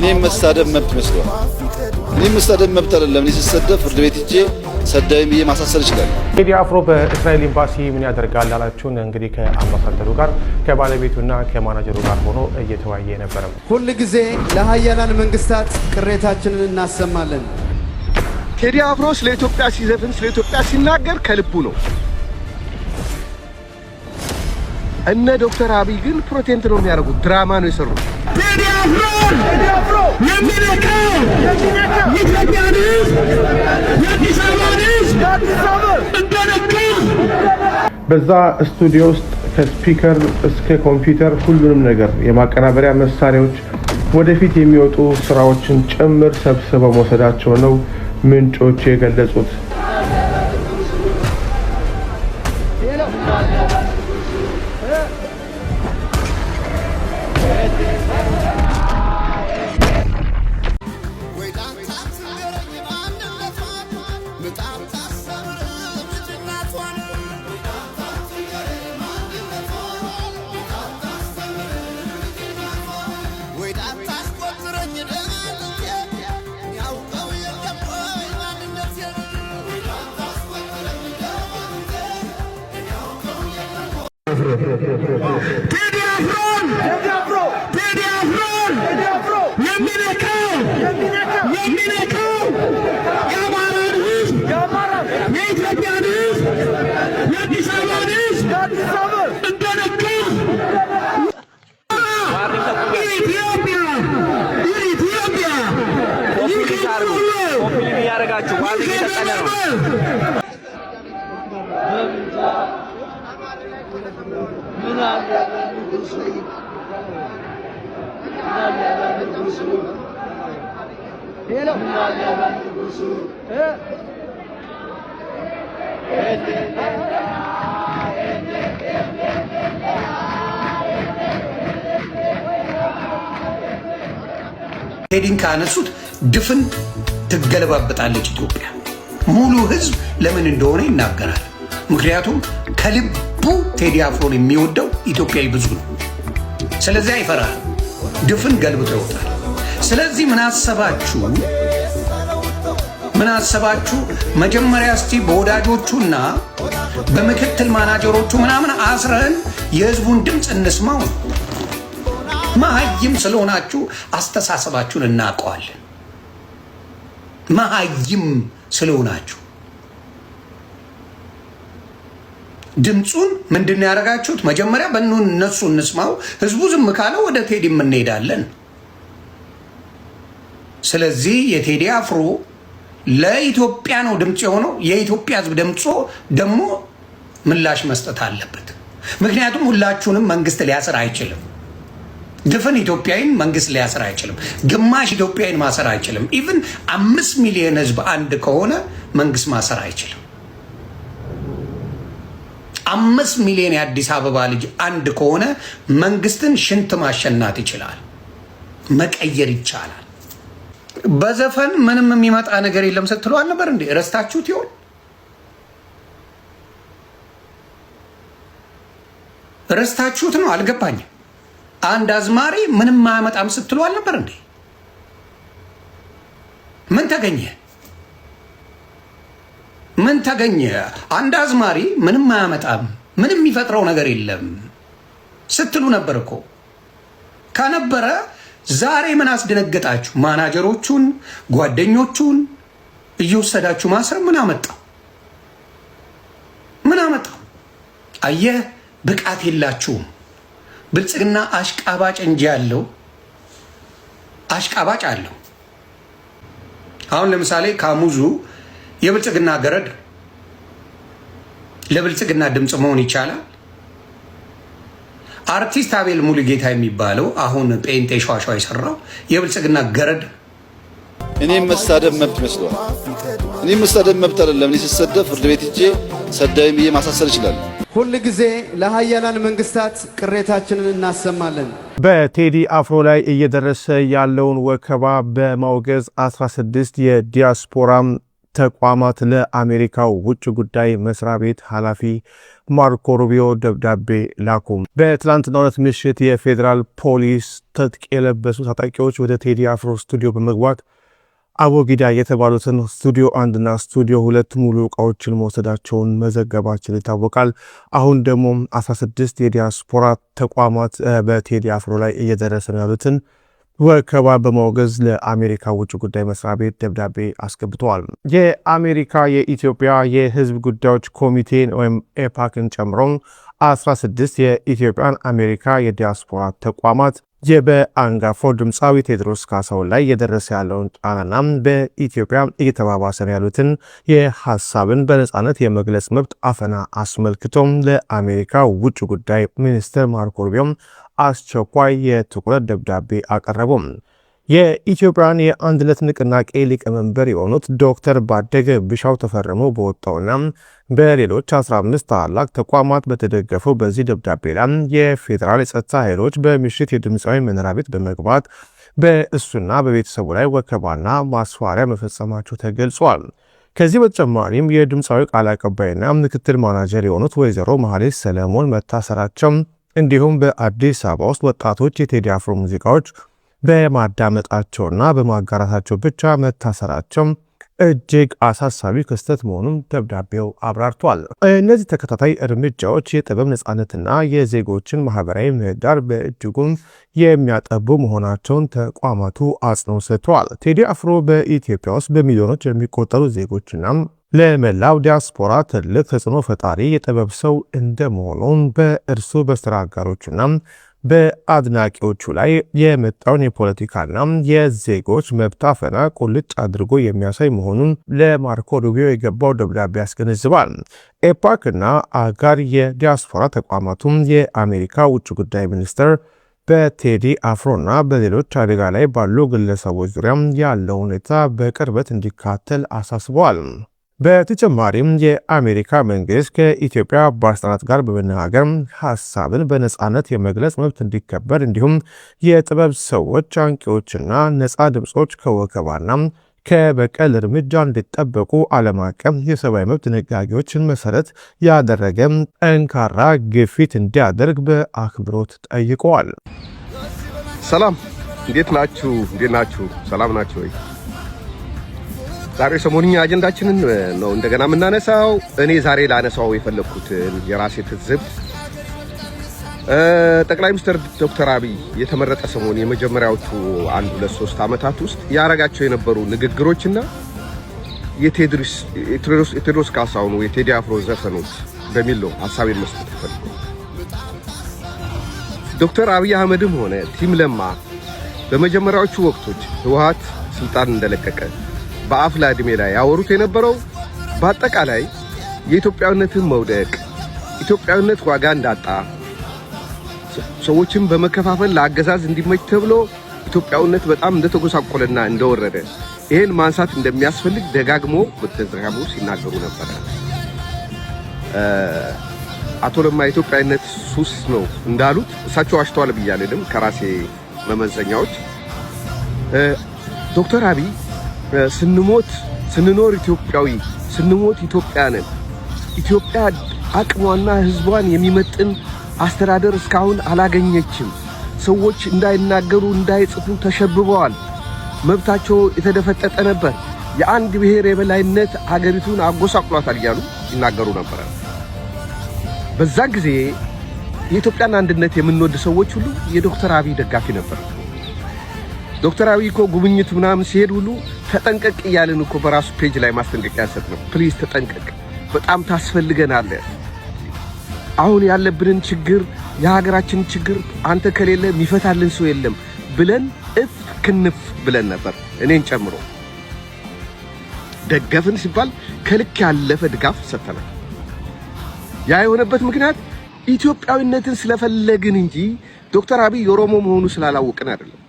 እኔም መሳደብ መብት መስሏል። እኔም መሳደብ መብት አይደለም። እኔ ስሰደብ ፍርድ ቤት ሄጄ ሰዳይም ብዬ ማሳሰር ይችላል። ቴዲ አፍሮ በእስራኤል ኤምባሲ ምን ያደርጋል አላችሁን? እንግዲህ ከአምባሳደሩ ጋር ከባለቤቱና ከማናጀሩ ጋር ሆኖ እየተወያየ ነበር። ሁሉ ጊዜ ለሀያላን መንግስታት ቅሬታችንን እናሰማለን። ቴዲ አፍሮ ስለ ኢትዮጵያ ሲዘፍን ስለ ኢትዮጵያ ሲናገር ከልቡ ነው። እነ ዶክተር አብይ ግን ፕሮቴንት ነው የሚያደርጉት፣ ድራማ ነው የሰሩት። ቴዲ አፍሮ የሚነካው ኢትዮጵያን የአዲስ አበባን እንደነካው በዛ ስቱዲዮ ውስጥ ከስፒከር እስከ ኮምፒውተር ሁሉንም ነገር የማቀናበሪያ መሳሪያዎች ወደፊት የሚወጡ ስራዎችን ጭምር ሰብስበው መውሰዳቸው ነው ምንጮች የገለጹት። ቴዲ አፍሮ የሚነካው የአማራን ሕዝብ የኢትዮጵያን ሕዝብ የአዲስ አበባን ሕዝብ እንደነካው ቴዲን ካነሱት ድፍን ትገለባበጣለች ኢትዮጵያ። ሙሉ ህዝብ ለምን እንደሆነ ይናገራል። ምክንያቱም ከልቡ ቴዲ አፍሮን የሚወደው ኢትዮጵያዊ ብዙ ነው። ስለዚህ አይፈራል፣ ድፍን ገልብጦ ይወጣል። ስለዚህ ምን አሰባችሁ? መጀመሪያ እስቲ በወዳጆቹና በምክትል ማናጀሮቹ ምናምን አስረን የህዝቡን ድምፅ እንስማው። መሀይም ስለሆናችሁ አስተሳሰባችሁን እናውቀዋለን። መሀይም ስለሆናችሁ ድምፁን ምንድነው ያደረጋችሁት? መጀመሪያ በእነሱ እንስማው። ህዝቡ ዝም ካለ ወደ ቴዲ እንሄዳለን። ስለዚህ የቴዲ አፍሮ ለኢትዮጵያ ነው ድምፅ የሆነው። የኢትዮጵያ ህዝብ ድምፆ ደግሞ ምላሽ መስጠት አለበት። ምክንያቱም ሁላችሁንም መንግስት ሊያስር አይችልም። ድፍን ኢትዮጵያዊን መንግስት ሊያስር አይችልም። ግማሽ ኢትዮጵያዊን ማሰር አይችልም። ኢቭን 5 ሚሊዮን ህዝብ አንድ ከሆነ መንግስት ማሰር አይችልም። 5 ሚሊዮን የአዲስ አበባ ልጅ አንድ ከሆነ መንግስትን ሽንት ማሸናት ይችላል፣ መቀየር ይቻላል። በዘፈን ምንም የሚመጣ ነገር የለም ስትሉ አልነበር እንዴ? ረስታችሁት ይሆን? ረስታችሁት ነው? አልገባኝም። አንድ አዝማሪ ምንም ማያመጣም ስትሉ አልነበር እንዴ? ምን ተገኘ? አንድ አዝማሪ ምንም ማያመጣም፣ ምንም የሚፈጥረው ነገር የለም ስትሉ ነበር እኮ። ከነበረ ዛሬ ምን አስደነገጣችሁ? ማናጀሮቹን ጓደኞቹን እየወሰዳችሁ ማሰር ምን አመጣው? አየህ፣ ብቃት የላችሁም። ብልጽግና አሽቃባጭ እንጂ ያለው አሽቃባጭ አለው። አሁን ለምሳሌ ካሙዙ የብልጽግና ገረድ ለብልጽግና ድምፅ መሆን ይቻላል። አርቲስት አቤል ሙሉጌታ የሚባለው አሁን ጴንጤ ሸዋሸዋ የሰራው የብልጽግና ገረድ። እኔም መሳደብ መብት መስሏል። እኔም መሳደብ መብት አይደለም። እኔ ስሰደብ ፍርድ ቤት ሄጄ ሰዳይም ብዬ ማሳሰር ይችላል። ሁሉ ጊዜ ለሀያላን መንግስታት ቅሬታችንን እናሰማለን። በቴዲ አፍሮ ላይ እየደረሰ ያለውን ወከባ በማውገዝ 16 የዲያስፖራ ተቋማት ለአሜሪካው ውጭ ጉዳይ መስሪያ ቤት ኃላፊ ማርኮ ሩቢዮ ደብዳቤ ላኩ። በትላንትናው ዕለት ምሽት የፌዴራል ፖሊስ ትጥቅ የለበሱ ታጣቂዎች ወደ ቴዲ አፍሮ ስቱዲዮ በመግባት አቦጊዳ የተባሉትን ስቱዲዮ 1 እና ስቱዲዮ 2 ሙሉ ዕቃዎችን መውሰዳቸውን መዘገባችን ይታወቃል። አሁን ደግሞ 16 የዲያስፖራ ተቋማት በቴዲ አፍሮ ላይ እየደረሰ ያሉትን ወከባ በማውገዝ ለአሜሪካ ውጭ ጉዳይ መስሪያ ቤት ደብዳቤ አስገብተዋል። የአሜሪካ የኢትዮጵያ የሕዝብ ጉዳዮች ኮሚቴን ወይም ኤፓክን ጨምሮ 16 የኢትዮጵያን አሜሪካ የዲያስፖራ ተቋማት በአንጋፋው ድምፃዊ ቴዎድሮስ ካሳሁን ላይ የደረሰ ያለውን ጫናና በኢትዮጵያ እየተባባሰ ያሉትን የሐሳብን በነጻነት የመግለጽ መብት አፈና አስመልክቶም ለአሜሪካ ውጭ ጉዳይ ሚኒስትር ማርኮ ሩቢዮ አስቸኳይ የትኩረት ደብዳቤ አቀረቡ። የኢትዮጵያን የአንድነት ንቅናቄ ሊቀመንበር የሆኑት ዶክተር ባደገ ቢሻው ተፈርመው በወጣውና በሌሎች 15 ታላላቅ ተቋማት በተደገፈው በዚህ ደብዳቤ ላይ የፌዴራል የጸጥታ ኃይሎች በምሽት የድምፃዊ መኖሪያ ቤት በመግባት በእሱና በቤተሰቡ ላይ ወከባና ማስፈራሪያ መፈጸማቸው ተገልጿል። ከዚህ በተጨማሪም የድምፃዊ ቃል አቀባይና ምክትል ማናጀር የሆኑት ወይዘሮ መሐሌት ሰለሞን መታሰራቸው እንዲሁም በአዲስ አበባ ውስጥ ወጣቶች የቴዲ አፍሮ ሙዚቃዎች በማዳመጣቸውና በማጋራታቸው ብቻ መታሰራቸው እጅግ አሳሳቢ ክስተት መሆኑን ደብዳቤው አብራርቷል። እነዚህ ተከታታይ እርምጃዎች የጥበብ ነጻነትና የዜጎችን ማህበራዊ ምህዳር በእጅጉም የሚያጠቡ መሆናቸውን ተቋማቱ አጽንኦት ሰጥተዋል። ቴዲ አፍሮ በኢትዮጵያ ውስጥ በሚሊዮኖች የሚቆጠሩ ዜጎችና ለመላው ዲያስፖራ ትልቅ ተጽዕኖ ፈጣሪ የጥበብ ሰው እንደመሆኑም በእርሱ በስራ አጋሮችና በአድናቂዎቹ ላይ የመጣውን የፖለቲካና የዜጎች መብት አፈና ቁልጭ አድርጎ የሚያሳይ መሆኑን ለማርኮ ሩቢዮ የገባው ደብዳቤ ያስገነዝባል። ኤፓክና አጋር የዲያስፖራ ተቋማቱም የአሜሪካ ውጭ ጉዳይ ሚኒስትር በቴዲ አፍሮና በሌሎች አደጋ ላይ ባሉ ግለሰቦች ዙሪያ ያለው ሁኔታ በቅርበት እንዲካተል አሳስበዋል። በተጨማሪም የአሜሪካ መንግስት ከኢትዮጵያ ባለስልጣናት ጋር በመነጋገር ሐሳብን በነጻነት የመግለጽ መብት እንዲከበር እንዲሁም የጥበብ ሰዎች፣ አንቂዎችና ነጻ ድምጾች ከወከባና ከበቀል እርምጃ እንዲጠበቁ ዓለም አቀፍ የሰብአዊ መብት ድንጋጌዎችን መሰረት ያደረገ ጠንካራ ግፊት እንዲያደርግ በአክብሮት ጠይቀዋል። ሰላም፣ እንዴት ናችሁ? ሰላም ናችሁ ወይ? ዛሬ ሰሞንኛ አጀንዳችንን ነው እንደገና የምናነሳው። እኔ ዛሬ ላነሳው የፈለኩት የራሴ ትዝብት ጠቅላይ ሚኒስትር ዶክተር አብይ የተመረጠ ሰሞን የመጀመሪያዎቹ 1-2-3 ዓመታት ውስጥ ያረጋቸው የነበሩ ንግግሮችና የቴዎድሮስ ካሳሁን የቴዲ አፍሮ ዘፈኖች በሚል ነው ሐሳቤን መስጠት ፈልጌ። ዶክተር አብይ አህመድም ሆነ ቲም ለማ በመጀመሪያዎቹ ወቅቶች ህወሓት ስልጣን እንደለቀቀ በአፍላ ዕድሜ ላይ ያወሩት የነበረው በአጠቃላይ የኢትዮጵያዊነትን መውደቅ፣ ኢትዮጵያዊነት ዋጋ እንዳጣ፣ ሰዎችን በመከፋፈል ለአገዛዝ እንዲመች ተብሎ ኢትዮጵያዊነት በጣም እንደተጎሳቆለና እንደወረደ ይሄን ማንሳት እንደሚያስፈልግ ደጋግሞ ሲናገሩ ነበር። አቶ ለማ ኢትዮጵያዊነት ሱስ ነው እንዳሉት እሳቸው አሽተዋል ብያለሁ ከራሴ መመዘኛዎች። ዶክተር አብይ ስንኖር ኢትዮጵያዊ ስንሞት ኢትዮጵያንን ኢትዮጵያ አቅሟና ህዝቧን የሚመጥን አስተዳደር እስካሁን አላገኘችም። ሰዎች እንዳይናገሩ እንዳይጽፉ ተሸብበዋል። መብታቸው የተደፈጠጠ ነበር። የአንድ ብሔር የበላይነት ሀገሪቱን አጎሳቅሏታል እያሉ ይናገሩ ነበር። በዛን ጊዜ የኢትዮጵያን አንድነት የምንወድ ሰዎች ሁሉ የዶክተር አብይ ደጋፊ ነበር። ዶክተር አብይ እኮ ጉብኝት ምናምን ሲሄድ ሁሉ ተጠንቀቅ እያልን እኮ በራሱ ፔጅ ላይ ማስጠንቀቂያ ሰጥ ነው። ፕሊዝ ተጠንቀቅ፣ በጣም ታስፈልገናለህ። አሁን ያለብንን ችግር የሀገራችን ችግር አንተ ከሌለ የሚፈታልን ሰው የለም ብለን ክንፍ ብለን ነበር። እኔን ጨምሮ ደገፍን ሲባል ከልክ ያለፈ ድጋፍ ሰጥተናል። ያ የሆነበት ምክንያት ኢትዮጵያዊነትን ስለፈለግን እንጂ ዶክተር አብይ የኦሮሞ መሆኑ ስላላወቅን አይደለም፣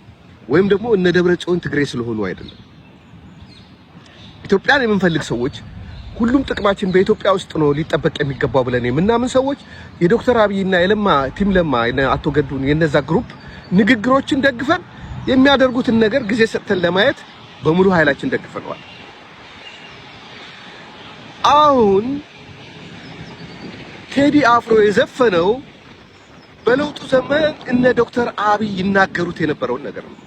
ወይም ደግሞ እነ ደብረጽዮን ትግሬ ስለሆኑ አይደለም። ኢትዮጵያን የምንፈልግ ሰዎች ሁሉም ጥቅማችን በኢትዮጵያ ውስጥ ነው ሊጠበቅ የሚገባው ብለን የምናምን ሰዎች የዶክተር አብይና የለማ ቲም ለማ አቶ ገዱን የነዛ ግሩፕ ንግግሮችን ደግፈን የሚያደርጉትን ነገር ጊዜ ሰጥተን ለማየት በሙሉ ኃይላችን ደግፈናል። አሁን ቴዲ አፍሮ የዘፈነው በለውጡ ዘመን እነ ዶክተር አብይ ይናገሩት የነበረውን ነገር ነው።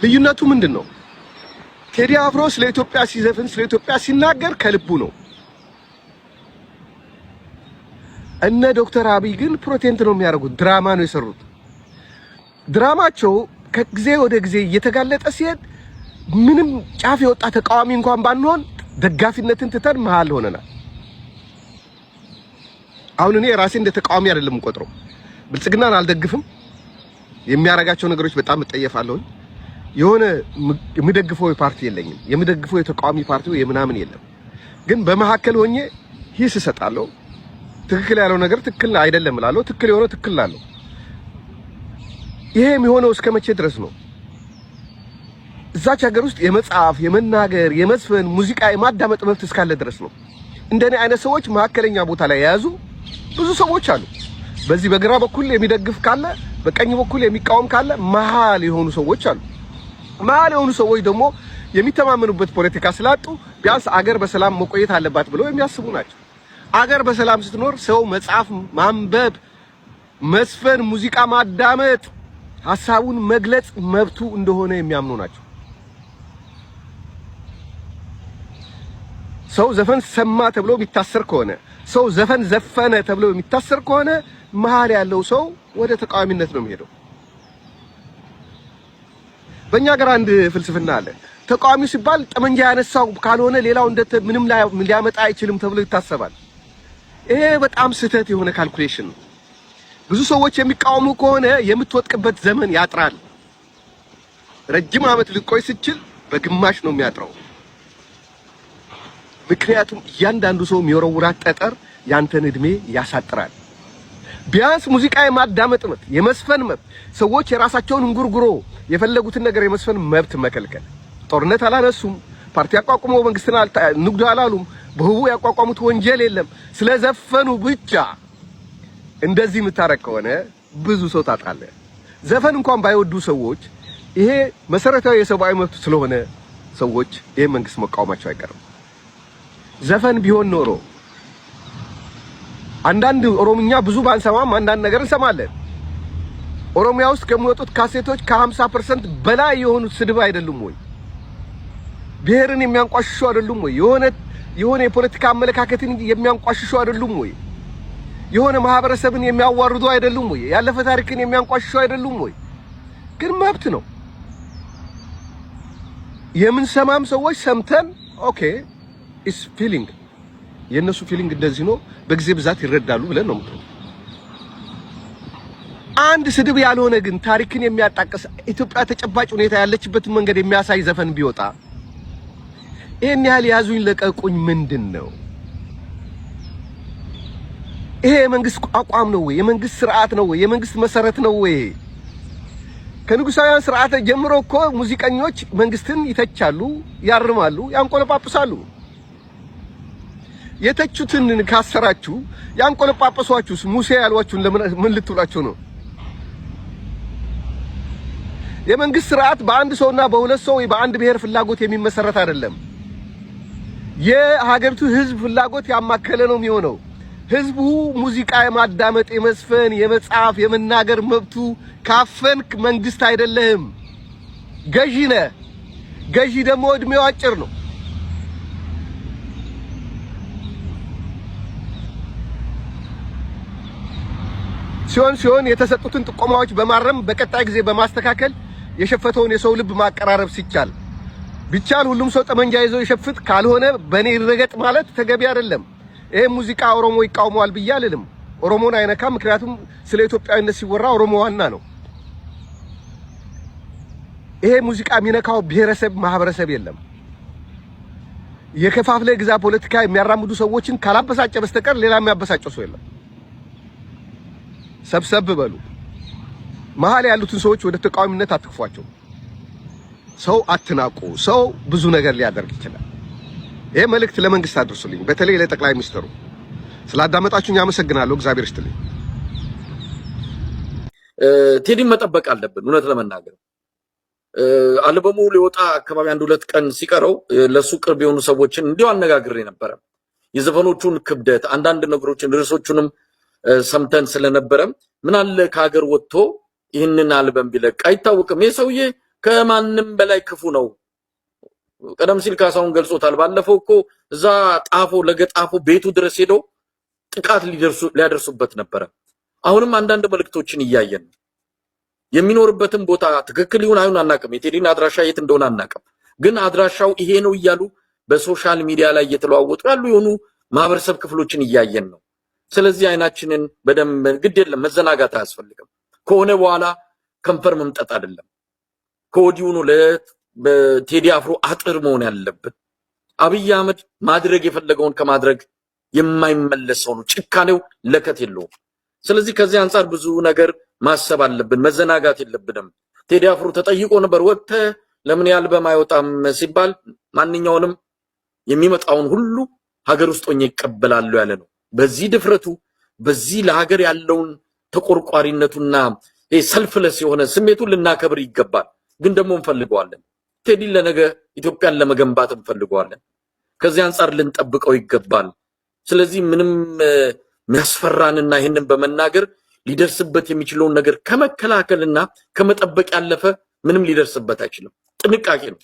ልዩነቱ ምንድነው? ቴዲ አፍሮ ስለ ኢትዮጵያ ሲዘፍን ስለ ኢትዮጵያ ሲናገር ከልቡ ነው። እነ ዶክተር አብይ ግን ፕሮቴንት ነው የሚያደርጉት፣ ድራማ ነው የሰሩት። ድራማቸው ከጊዜ ወደ ጊዜ እየተጋለጠ ሲሄድ ምንም ጫፍ የወጣ ተቃዋሚ እንኳን ባንሆን ደጋፊነትን ትተን መሃል ሆነናል። አሁን እኔ ራሴ እንደ ተቃዋሚ አይደለም እንቆጥረው፣ ብልጽግናን አልደግፍም። የሚያረጋቸው ነገሮች በጣም እጠየፋለሁ። የሆነ የምደግፈው ፓርቲ የለኝም፣ የምደግፈው የተቃዋሚ ፓርቲው የምናምን የለም። ግን በመሐከል ሆኜ ሂስ እሰጣለሁ። ትክክል ያለው ነገር ትክክል አይደለም እላለሁ፣ ትክክል የሆነው ትክክል እላለሁ። ይሄ የሚሆነው እስከ መቼ ድረስ ነው? እዛች ሀገር ውስጥ የመጻፍ፣ የመናገር፣ የመዝፈን፣ ሙዚቃ የማዳመጥ መብት እስካለ ድረስ ነው። እንደኔ አይነት ሰዎች መሐከለኛ ቦታ ላይ የያዙ ብዙ ሰዎች አሉ። በዚህ በግራ በኩል የሚደግፍ ካለ፣ በቀኝ በኩል የሚቃወም ካለ መሃል የሆኑ ሰዎች አሉ። መሃል የሆኑ ሰዎች ደግሞ የሚተማመኑበት ፖለቲካ ስላጡ ቢያንስ አገር በሰላም መቆየት አለባት ብለው የሚያስቡ ናቸው። አገር በሰላም ስትኖር ሰው መጻፍ፣ ማንበብ፣ መስፈን፣ ሙዚቃ ማዳመጥ፣ ሐሳቡን መግለጽ መብቱ እንደሆነ የሚያምኑ ናቸው። ሰው ዘፈን ሰማ ተብሎ የሚታሰር ከሆነ፣ ሰው ዘፈን ዘፈነ ተብሎ የሚታሰር ከሆነ መሃል ያለው ሰው ወደ ተቃዋሚነት ነው የሚሄደው። በእኛ ሀገር አንድ ፍልስፍና አለ። ተቃዋሚ ሲባል ጠመንጃ ያነሳው ካልሆነ ሌላው ምንም ሊያመጣ አይችልም ተብሎ ይታሰባል። ይሄ በጣም ስህተት የሆነ ካልኩሌሽን ነው። ብዙ ሰዎች የሚቃወሙ ከሆነ የምትወጥቅበት ዘመን ያጥራል። ረጅም ዓመት ልቆይ ሲችል በግማሽ ነው የሚያጥረው። ምክንያቱም እያንዳንዱ ሰው የሚወረውራት ጠጠር ያንተን እድሜ ያሳጥራል። ቢያንስ ሙዚቃ የማዳመጥ መብት፣ የመስፈን መብት፣ ሰዎች የራሳቸውን እንጉርጉሮ የፈለጉትን ነገር የመስፈን መብት መከልከል። ጦርነት አላነሱም፣ ፓርቲ ያቋቁመው መንግስትን ንግዱ አላሉም፣ በህቡ ያቋቋሙት ወንጀል የለም። ስለዘፈኑ ብቻ እንደዚህ የምታረግ ከሆነ ብዙ ሰው ታጣለህ። ዘፈን እንኳን ባይወዱ ሰዎች ይሄ መሰረታዊ የሰብአዊ መብት ስለሆነ ሰዎች ይሄ መንግስት መቃወማቸው አይቀርም። ዘፈን ቢሆን ኖሮ አንዳንድ ኦሮምኛ ብዙ ባንሰማም አንዳንድ ነገር እንሰማለን። ኦሮሚያ ውስጥ ከሚወጡት ካሴቶች ከ50% በላይ የሆኑት ስድብ አይደሉም ወይ? ብሔርን የሚያንቋሽሹ አይደሉም ወይ? የሆነ የፖለቲካ አመለካከትን የሚያንቋሽሹ አይደሉም ወይ? የሆነ ማህበረሰብን የሚያዋርዱ አይደሉም ወይ? ያለፈ ታሪክን የሚያንቋሽሹ አይደሉም ወይ? ግን መብት ነው። የምንሰማም ሰዎች ሰምተን ኦኬ ኢስ ፊሊንግ የነሱ ፊሊንግ እንደዚህ ነው፣ በጊዜ ብዛት ይረዳሉ ብለን ነው የምትለው። አንድ ስድብ ያልሆነ ግን ታሪክን የሚያጣቅስ ኢትዮጵያ ተጨባጭ ሁኔታ ያለችበትን መንገድ የሚያሳይ ዘፈን ቢወጣ ይሄን ያህል ያዙኝ ለቀቁኝ ምንድን ነው? ይሄ የመንግስት አቋም ነው ወይ? የመንግስት ስርዓት ነው ወይ? የመንግስት መሰረት ነው ወይ? ከንጉሳውያን ስርዓት ጀምሮ እኮ ሙዚቀኞች መንግስትን ይተቻሉ፣ ያርማሉ፣ ያንቆለጳጵሳሉ። የተቹትን ካሰራችሁ ያንቆለጳጳሷችሁስ ሙሴ ያሏችሁን ምን ልትውላችሁ ነው? የመንግስት ስርዓት በአንድ ሰውና በሁለት ሰው ወይ በአንድ ብሔር ፍላጎት የሚመሰረት አይደለም። የሀገሪቱ ህዝብ ፍላጎት ያማከለ ነው የሚሆነው። ህዝቡ ሙዚቃ የማዳመጥ፣ የመስፈን፣ የመጻፍ፣ የመናገር መብቱ ካፈንክ መንግስት አይደለህም፣ ገዢ ነህ። ገዢ ደግሞ እድሜው አጭር ነው። ሲሆን የተሰጡትን ጥቆማዎች በማረም በቀጣይ ጊዜ በማስተካከል የሸፈተውን የሰው ልብ ማቀራረብ ሲቻል ቢቻል ሁሉም ሰው ጠመንጃ ይዞ ይሸፍት፣ ካልሆነ በኔ ይረገጥ ማለት ተገቢ አይደለም። ይሄ ሙዚቃ ኦሮሞ ይቃወማል ብዬ አልልም። ኦሮሞን አይነካም። ምክንያቱም ስለ ኢትዮጵያዊነት ሲወራ ኦሮሞ ዋና ነው። ይሄ ሙዚቃ የሚነካው ብሔረሰብ ማህበረሰብ የለም። የከፋፍለ ግዛ ፖለቲካ የሚያራምዱ ሰዎችን ካላበሳጨ በስተቀር ሌላ የሚያበሳጨው ሰው የለም። ሰብሰብ በሉ። መሀል ያሉትን ሰዎች ወደ ተቃዋሚነት አትክፏቸው። ሰው አትናቁ። ሰው ብዙ ነገር ሊያደርግ ይችላል። ይሄ መልእክት ለመንግስት አድርሱልኝ፣ በተለይ ለጠቅላይ ሚኒስትሩ። ስላዳመጣችሁኝ አመሰግናለሁ። እግዚአብሔር ይስጥልኝ። ቴዲን መጠበቅ አለብን። እውነት ለመናገር አልበሙ ሊወጣ አካባቢ 1-2 ቀን ሲቀረው ለሱ ቅርብ የሆኑ ሰዎችን እንዲሁ አነጋግሬ ነበር። የዘፈኖቹን ክብደት አንዳንድ ነገሮችን ርዕሶቹንም ሰምተን ስለነበረ ምን አለ ከሀገር ወጥቶ ይህንን አልበም ቢለቅ አይታወቅም። ይሄ ሰውዬ ከማንም በላይ ክፉ ነው። ቀደም ሲል ካሳሁን ገልጾታል። ባለፈው እኮ እዛ ጣፎ ለገጣፎ ቤቱ ድረስ ሄዶ ጥቃት ሊያደርሱበት ነበር። አሁንም አንዳንድ መልክቶችን እያየን የሚኖርበትን ቦታ ትክክል ይሁን አይሁን አናውቅም። የቴዲን አድራሻ የት እንደሆነ አናውቅም። ግን አድራሻው ይሄ ነው እያሉ በሶሻል ሚዲያ ላይ እየተለዋወጡ ያሉ የሆኑ ማህበረሰብ ክፍሎችን እያየን ነው። ስለዚህ አይናችንን በደንብ ግድ የለም መዘናጋት አያስፈልግም። ከሆነ በኋላ ከንፈር መምጠጥ አይደለም። ከወዲሁ ነው በቴዲ አፍሮ አጥር መሆን ያለበት። አብይ አህመድ ማድረግ የፈለገውን ከማድረግ የማይመለሰው ነው። ጭካኔው ለከት የለውም። ስለዚህ ከዚህ አንፃር ብዙ ነገር ማሰብ አለብን። መዘናጋት የለብንም። ቴዲ አፍሮ ተጠይቆ ነበር ወጥተ ለምን አልበም አይወጣም ሲባል ማንኛውንም የሚመጣውን ሁሉ ሀገር ውስጥ ሆኜ ይቀበላሉ ያለ ነው። በዚህ ድፍረቱ በዚህ ለሀገር ያለውን ተቆርቋሪነቱና ሰልፍለስ የሆነ ስሜቱን ልናከብር ይገባል። ግን ደግሞ እንፈልገዋለን። ቴዲ ለነገ ኢትዮጵያን ለመገንባት እንፈልገዋለን። ከዚህ አንፃር ልንጠብቀው ይገባል። ስለዚህ ምንም የሚያስፈራንና ይሄንን በመናገር ሊደርስበት የሚችለውን ነገር ከመከላከልና ከመጠበቅ ያለፈ ምንም ሊደርስበት አይችልም። ጥንቃቄ ነው።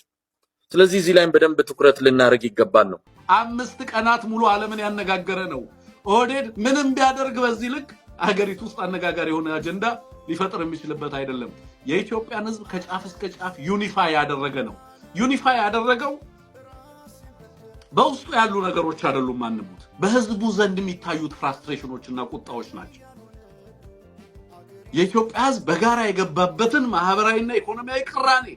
ስለዚህ እዚህ ላይም በደንብ ትኩረት ልናደርግ ይገባል ነው። 5 ቀናት ሙሉ ዓለምን ያነጋገረ ነው። ኦህዴድ ምንም ቢያደርግ በዚህ ልክ አገሪቱ ውስጥ አነጋጋሪ የሆነ አጀንዳ ሊፈጥር የሚችልበት አይደለም። የኢትዮጵያን ሕዝብ ከጫፍ እስከ ጫፍ ዩኒፋይ ያደረገ ነው። ዩኒፋይ ያደረገው በውስጡ ያሉ ነገሮች አይደሉም። ማንሙት በህዝቡ ዘንድ የሚታዩት ፍራስትሬሽኖችና ቁጣዎች ናቸው። የኢትዮጵያ ሕዝብ በጋራ የገባበትን ማህበራዊና ኢኮኖሚያዊ ቅራኔ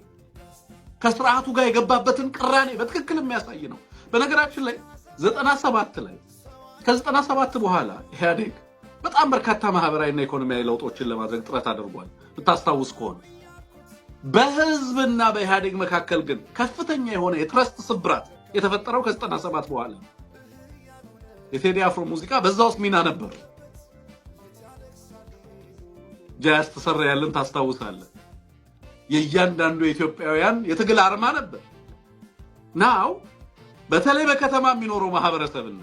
ከስርዓቱ ጋር የገባበትን ቅራኔ በትክክል የሚያሳይ ነው። በነገራችን ላይ 97 ላይ ከ97 በኋላ ኢህአዴግ በጣም በርካታ ማህበራዊና ኢኮኖሚያዊ ለውጦችን ለማድረግ ጥረት አድርጓል። ብታስታውስ ከሆነ በህዝብና በኢህአዴግ መካከል ግን ከፍተኛ የሆነ የትረስት ስብራት የተፈጠረው ከ97 በኋላ የቴዲ አፍሮ ሙዚቃ በዛ ውስጥ ሚና ነበር። ጃዝ ተሰራ ያለን ታስታውሳለህ። የእያንዳንዱ የኢትዮጵያውያን የትግል አርማ ነበር። ናው በተለይ በከተማ የሚኖረው ማህበረሰብና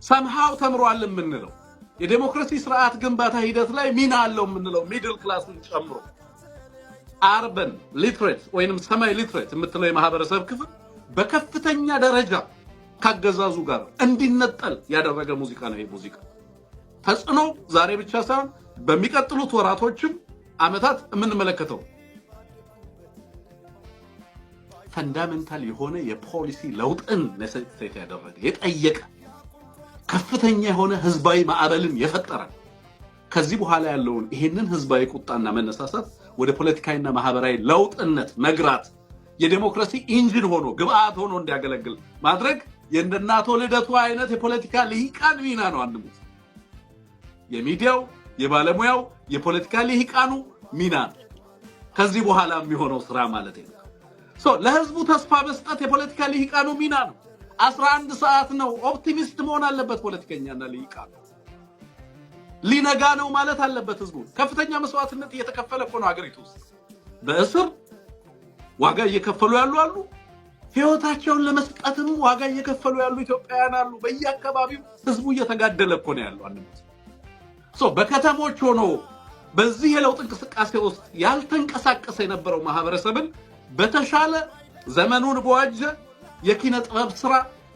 ሰምሃው ተምሯል የምንለው የዲሞክራሲ ስርዓት ግንባታ ሂደት ላይ ሚና አለው የምንለው ሚድል ክላስን ጨምሮ አርበን ሊትሬት ወይንም ሰማይ ሊትሬት የምትለው የማህበረሰብ ክፍል በከፍተኛ ደረጃ ካገዛዙ ጋር እንዲነጠል ያደረገ ሙዚቃ ነው። ይሄ ሙዚቃ ተጽዕኖ ዛሬ ብቻ ሳይሆን በሚቀጥሉት ወራቶችም አመታት የምንመለከተው ፈንዳሜንታል የሆነ የፖሊሲ ለውጥን ነሰት ያደረገ የጠየቀ ከፍተኛ የሆነ ህዝባዊ ማዕበልን የፈጠረ ከዚህ በኋላ ያለውን ይሄንን ህዝባዊ ቁጣና መነሳሳት ወደ ፖለቲካዊና ማህበራዊ ለውጥነት መግራት የዲሞክራሲ ኢንጂን ሆኖ ግብአት ሆኖ እንዲያገለግል ማድረግ የእናቶ ልደቱ አይነት የፖለቲካ ልሂቃን ሚና ነው። አንሙት የሚዲያው የባለሙያው የፖለቲካ ልሂቃኑ ሚና ነው። ከዚህ በኋላ የሚሆነው ስራ ማለት ነው። ለህዝቡ ተስፋ መስጠት የፖለቲካ ልሂቃኑ ሚና ነው። 11 ሰዓት ነው። ኦፕቲሚስት መሆን አለበት ፖለቲከኛና ልሂቃኑ። ሊነጋ ነው ማለት አለበት ህዝቡ። ከፍተኛ መስዋዕትነት እየተከፈለ እኮ ነው ሀገሪቱ ውስጥ በእስር ዋጋ እየከፈሉ ያሉ አሉ። ህይወታቸውን ለመስጠትም ዋጋ እየከፈሉ ያሉ ኢትዮጵያውያን አሉ። በየአካባቢው ህዝቡ እየተጋደለ እኮ ነው ያለው። አንሙት በከተሞች ሆኖ በዚህ የለውጥ እንቅስቃሴ ውስጥ ያልተንቀሳቀሰ የነበረው ማህበረሰብን በተሻለ ዘመኑን በዋጀ የኪነ ጥበብ ስራ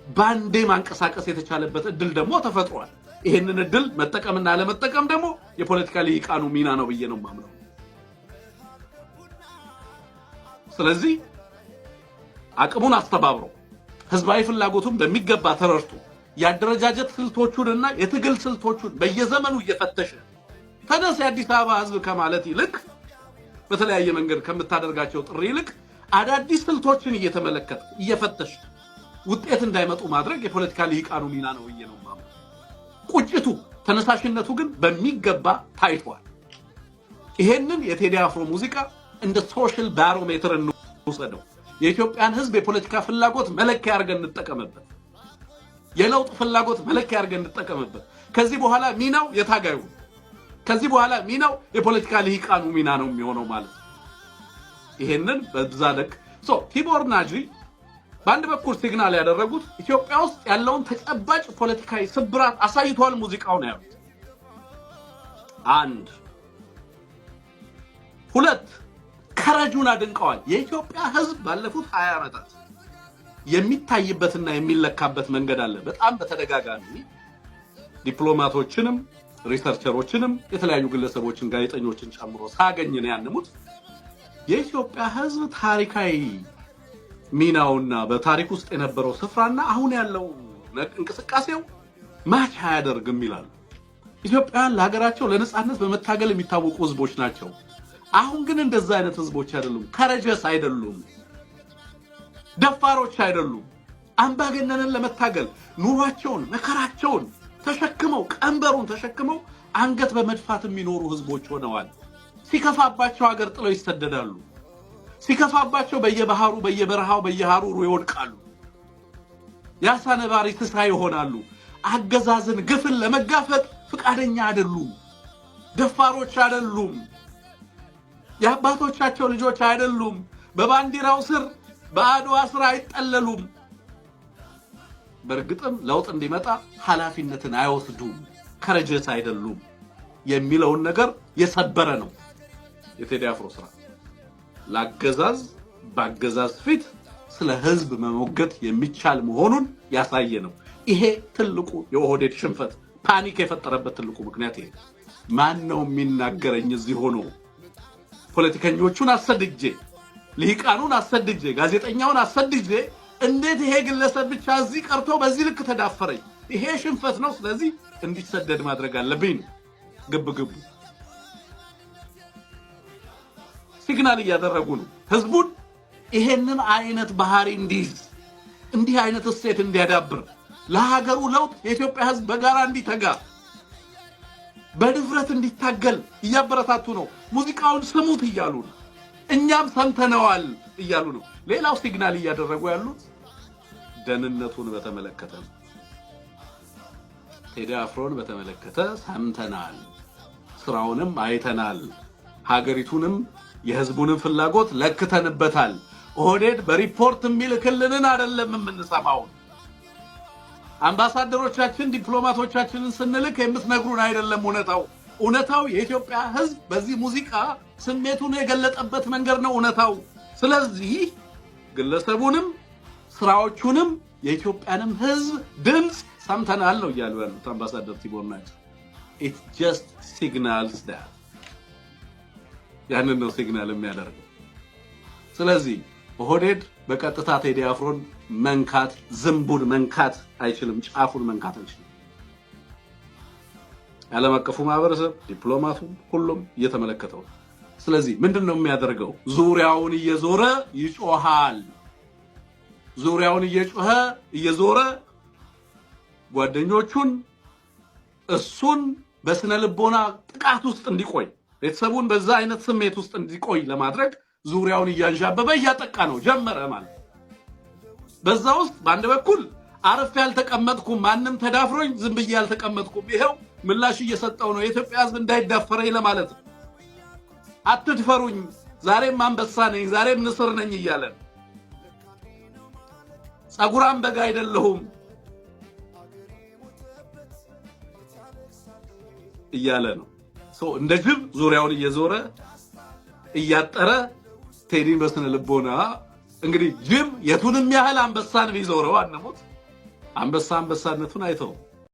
ባንዴ ማንቀሳቀስ የተቻለበት እድል ደግሞ ተፈጥሯል። ይሄንን እድል መጠቀምና ለመጠቀም ደግሞ የፖለቲካ ልሂቃኑ ሚና ነው ብዬ ነው የማምነው። ስለዚህ አቅሙን አስተባብሮ ህዝባዊ ፍላጎቱን በሚገባ ተረድቶ የአደረጃጀት ስልቶቹንና የትግል ስልቶቹን በየዘመኑ እየፈተሸ ተነስ የአዲስ አበባ ህዝብ ከማለት ይልቅ በተለያየ መንገድ ከምታደርጋቸው ጥሪ ይልቅ አዳዲስ ስልቶችን እየተመለከተ እየፈተሽ ውጤት እንዳይመጡ ማድረግ የፖለቲካ ልሂቃኑ ሚና ነው ብዬ ነው የማምነው። ቁጭቱ ተነሳሽነቱ ግን በሚገባ ታይቷል። ይሄንን የቴዲ አፍሮ ሙዚቃ እንደ ሶሻል ባሮሜትር እንወስደው። የኢትዮጵያን ህዝብ የፖለቲካ ፍላጎት መለኪያ አድርገን እንጠቀምበት። የለውጥ ፍላጎት መለኪያ አድርገን እንጠቀምበት። ከዚህ በኋላ ሚናው የታጋዩ፣ ከዚህ በኋላ ሚናው የፖለቲካ ልሂቃኑ ሚና ነው የሚሆነው ማለት ነው። ይሄንን በዛ ልክ ቲቦር ናጂ በአንድ በኩል ሲግናል ያደረጉት ኢትዮጵያ ውስጥ ያለውን ተጨባጭ ፖለቲካዊ ስብራት አሳይቷል ሙዚቃው ነው ያሉት። አንድ ሁለት ከረጁን አድንቀዋል። የኢትዮጵያ ህዝብ ባለፉት 20 ዓመታት የሚታይበትና የሚለካበት መንገድ አለ። በጣም በተደጋጋሚ ዲፕሎማቶችንም ሪሰርቸሮችንም የተለያዩ ግለሰቦችን ጋዜጠኞችን ጨምሮ ሳገኝ ነው ያንሙት የኢትዮጵያ ህዝብ ታሪካዊ ሚናውና በታሪክ ውስጥ የነበረው ስፍራና አሁን ያለው እንቅስቃሴው ማች አያደርግም ይላሉ። ኢትዮጵያውያን ለሀገራቸው ለነጻነት በመታገል የሚታወቁ ህዝቦች ናቸው። አሁን ግን እንደዛ አይነት ህዝቦች አይደሉም። ከረጀስ አይደሉም። ደፋሮች አይደሉም። አምባገነንን ለመታገል ኑሯቸውን መከራቸውን ተሸክመው ቀንበሩን ተሸክመው አንገት በመድፋት የሚኖሩ ህዝቦች ሆነዋል። ሲከፋባቸው ሀገር ጥለው ይሰደዳሉ። ሲከፋባቸው በየባህሩ በየበረሃው በየሐሩሩ ይወድቃሉ። ያሳ ነባሪ ትሳ ይሆናሉ። አገዛዝን ግፍን ለመጋፈጥ ፍቃደኛ አይደሉም። ደፋሮች አይደሉም። የአባቶቻቸው ልጆች አይደሉም። በባንዲራው ስር በአድዋ ስር አይጠለሉም። በእርግጥም ለውጥ እንዲመጣ ኃላፊነትን አይወስዱም። ከረጀስ አይደሉም የሚለውን ነገር የሰበረ ነው የቴዲ አፍሮ ስራ። ለአገዛዝ በአገዛዝ ፊት ስለ ህዝብ መሞገት የሚቻል መሆኑን ያሳየ ነው። ይሄ ትልቁ የኦህዴድ ሽንፈት ፓኒክ የፈጠረበት ትልቁ ምክንያት ይሄ። ማን ነው የሚናገረኝ እዚህ ሆኖ ፖለቲከኞቹን አሰድጄ ልሂቃኑን አሰድጄ ጋዜጠኛውን አሰድጄ እንዴት ይሄ ግለሰብ ብቻ እዚህ ቀርቶ በዚህ ልክ ተዳፈረኝ? ይሄ ሽንፈት ነው። ስለዚህ እንዲሰደድ ማድረግ አለብኝ። ግብግቡ ሲግናል እያደረጉ ነው ህዝቡን ይሄንን አይነት ባህሪ እንዲይዝ እንዲህ አይነት እሴት እንዲያዳብር ለሀገሩ ለውጥ የኢትዮጵያ ህዝብ በጋራ እንዲተጋ በድፍረት እንዲታገል እያበረታቱ ነው። ሙዚቃውን ስሙት እያሉ ነው። እኛም ሰምተነዋል እያሉ ነው። ሌላው ሲግናል እያደረጉ ያሉት ደህንነቱን በተመለከተ ነው። ቴዲ አፍሮን በተመለከተ ሰምተናል፣ ስራውንም አይተናል፣ ሀገሪቱንም የህዝቡንም ፍላጎት ለክተንበታል። ኦህዴድ በሪፖርት የሚልክልንን አይደለም የምንሰማው። አምባሳደሮቻችን ዲፕሎማቶቻችንን ስንልክ የምትነግሩን አይደለም እውነታው የኢትዮጵያ ህዝብ በዚህ ሙዚቃ ስሜቱን የገለጠበት መንገድ ነው እውነታው። ስለዚህ ግለሰቡንም ስራዎቹንም የኢትዮጵያንም ህዝብ ድምጽ ሰምተናል ነው እያሉ ያሉት አምባሳደር ቲቦር ናጂ። it just signals that ያንን ነው ሲግናል የሚያደርገው። ስለዚህ ኦህዴድ በቀጥታ ቴዲ አፍሮን መንካት ዝንቡን መንካት አይችልም፣ ጫፉን መንካት አይችልም። ዓለም አቀፉ ማህበረሰብ ዲፕሎማቱ ሁሉም እየተመለከተው። ስለዚህ ምንድነው የሚያደርገው? ዙሪያውን እየዞረ ይጮሃል። ዙሪያውን እየዞረ ጓደኞቹን እሱን በስነ ልቦና ጥቃት ውስጥ እንዲቆይ ቤተሰቡን በዛ አይነት ስሜት ውስጥ እንዲቆይ ለማድረግ ዙሪያውን እያንዣበበ እያጠቃ ነው ጀመረ ማለት። በዛ ውስጥ በአንድ በኩል አረፍ ያልተቀመጥኩም ማንም ተዳፍሮኝ ዝም ብዬ ያልተቀመጥኩም ይሄው ምላሽ እየሰጠው ነው የኢትዮጵያ ህዝብ እንዳይዳፈረኝ ለማለት። አትድፈሩኝ፣ ዛሬም አንበሳ ነኝ፣ ዛሬም ንስር ነኝ እያለ ጸጉራም በጋ አይደለሁም እያለ ነው። እንደ ጅብ ዙሪያውን እየዞረ እያጠረ ቴዲን በስነ ልቦና እንግዲህ ጅብ የቱንም ያህል አንበሳን ቢዞረው አንሞት አንበሳነቱን አይተው